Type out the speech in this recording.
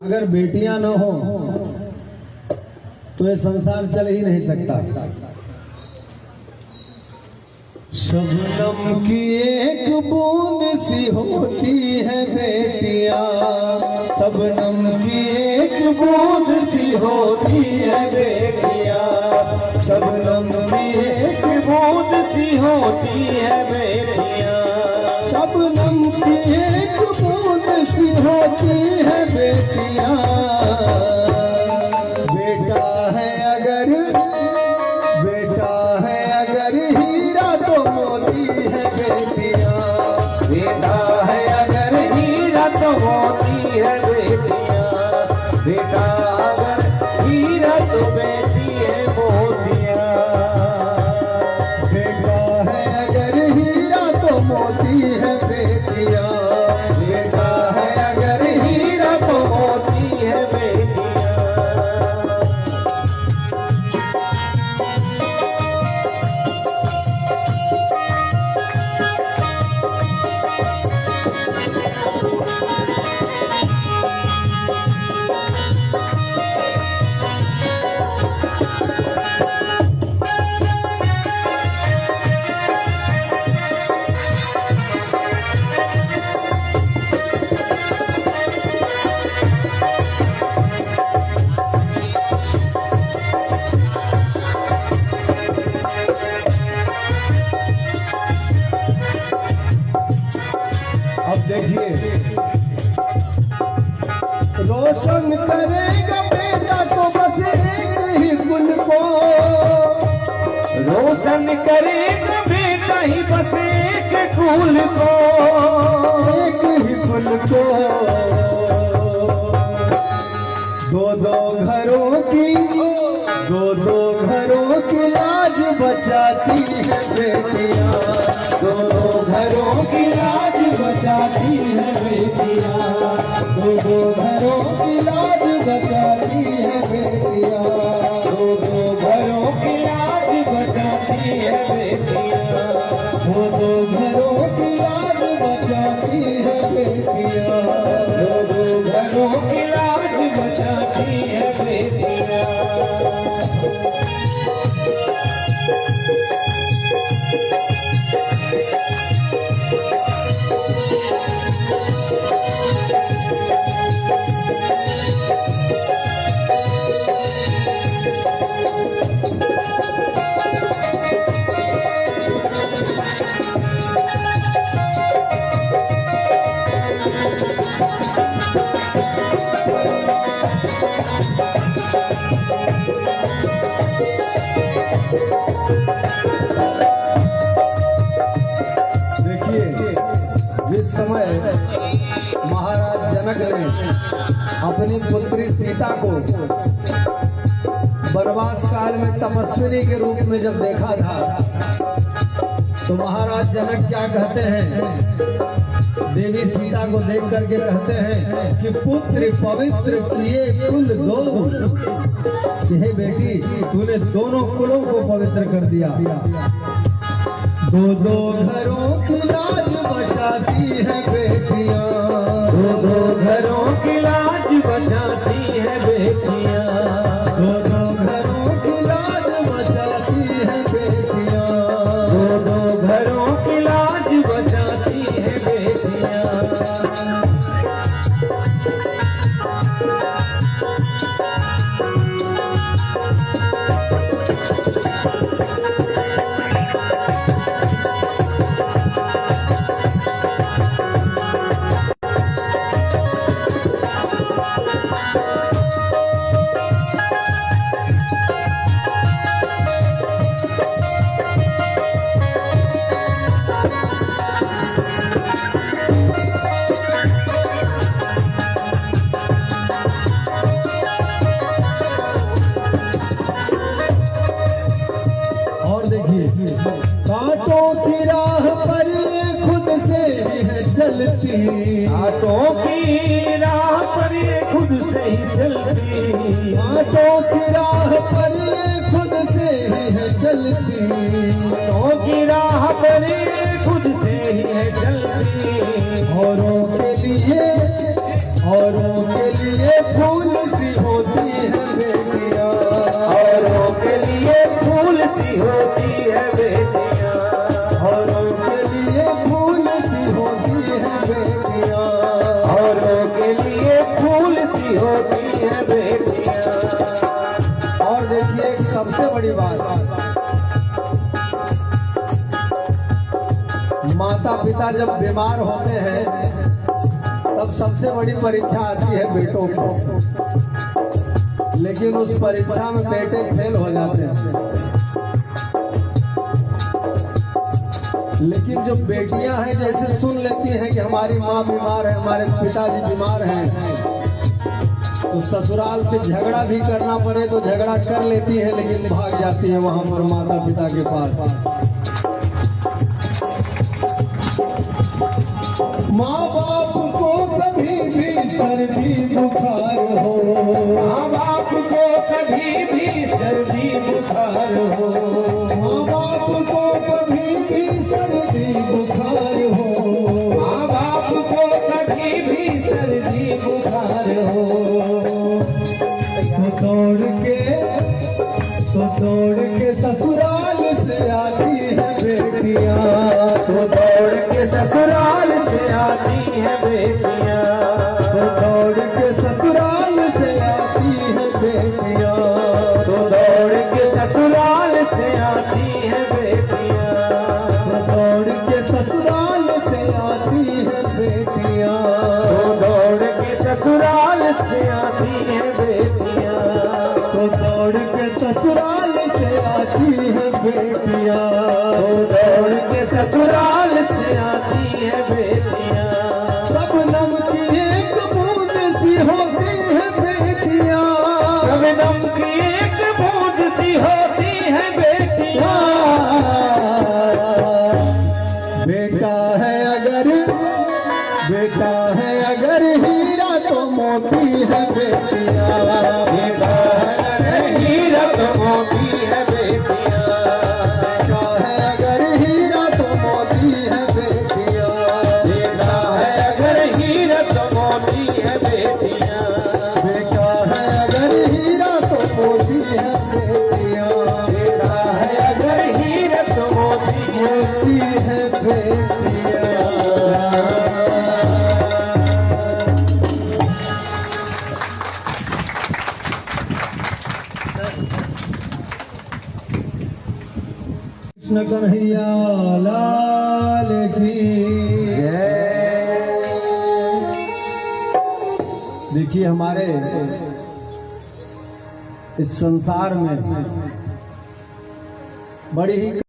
अगर बेटियां न हो तो ये संसार चल ही नहीं सकता। शबनम की एक बूंद सी होती है बेटियां, शबनम की एक बूंद सी होती है बेटियां, शबनम की एक बूंद सी होती है बेटियां, शबनम की एक बूंद सी होती है बेटियां। बेटा है अगर हीरा तो मोती है बेटियां, बेटा है अगर हीरा तो मोती है बेटियां, बेटा अगर हीरा तो बेटी है मोतियां, बेटा है अगर हीरा तो मोती है बेटियां, बेटा है अगर हीरा तो मोती है बेटियां। अब देखिए, रोशन करेगा बेटा तो बस एक ही कुल को, रोशन करेगा बेटा ही बस एक कुल को, एक ही कुल को। दो घरों की लाज बचाती है बेटियां, दो घरों की लाज बचाती है बेटियां, दो घरों की लाज बचाती है बेटियां, दो घरों की लाज बचाती है बेटियां, दो घरों की लाज बचाती है बेटियां, दो घरों की लाज बचाती है बेटियां। जिस समय महाराज जनक ने अपनी पुत्री सीता को वनवास काल में तपस्विनी के रूप में जब देखा था, तो महाराज जनक क्या कहते हैं, देवी सीता को देख करके कहते हैं कि पुत्र पवित्र किए कुल दो, कि हे बेटी तूने दोनों कुलों को पवित्र कर दिया। दो घरों की लाज बचाती है बेटियां, दो घरों की लाज बचाती है बेटियां, दो घरों की लाज बचाती है बेटियां, दो घरों की लाज बचाती है बेटियां। कांटों की राह पर ये खुद से ही है चलती, कांटों की राह पर ये खुद से ही चलती, कांटों की राह पर ये खुद से ही है चलती, कांटों की राह पर ये खुद से ही है चलती, औरों के लिए औरों के लिए फूल सी होती है बेटियां, औरों के लिए फूल सी होती है बेटियां, औरों के लिए फूल सी होती है बेटियां, औरों के लिए फूल सी होती है बेटियां। और देखिए एक सबसे बड़ी बात, माता पिता जब बीमार होते हैं तब सबसे बड़ी परीक्षा आती है बेटों को, लेकिन उस परीक्षा में बेटे फेल हो जाते हैं। लेकिन जो बेटियां हैं जैसे सुन लेती हैं कि हमारी माँ बीमार है, हमारे पिताजी बीमार हैं, तो ससुराल से झगड़ा भी करना पड़े तो झगड़ा कर लेती है, लेकिन भाग जाती है वहां पर माता पिता के पास। माँ बाप को कभी भी सर्दी बुखार हो, माँ बाप को कभी भी सर्दी बुखार हो, माँ बाप को कभी भी सर्दी बुखार हो, माँ बाप को कभी भी सर्दी बुखार हो। तो दौड़ के ससुराल से आती है बेटियां, तो दौड़ के ससुराल से आती है बेटियां, तो दौड़ के ससुराल से आती है बेटियां, तो दौड़ के ससुराल से आती है बेटियां, तो दौड़ के ससुराल से आती है बेटियां, तो दौड़ के ससुराल से आती है बेटियां, तो दौड़ के ससुराल से आती है बेटियां, तो दौड़ के ससुराल से आती है बेटियां। शबनम की एक बूंद सी होती है बेटियां, शबनम की एक बूंद सी होती है बेटियां। बेटा है अगर, बेटा है अगर हीरा तो मोती है बेटियां, बेटा है अगर हीरा तो मोती है बेटियां, बेटा है अगर हीरा तो मोती है बेटियां, बेटा है अगर हीरा तो मोती है बेटियां, बेटा है अगर हीरा तो मोती है बेटियां, बेटा है अगर हीरा तो मोती है। मोती है बेटियां। कृष्ण कन्हैया लाल की। देखिए हमारे इस संसार में बड़ी ही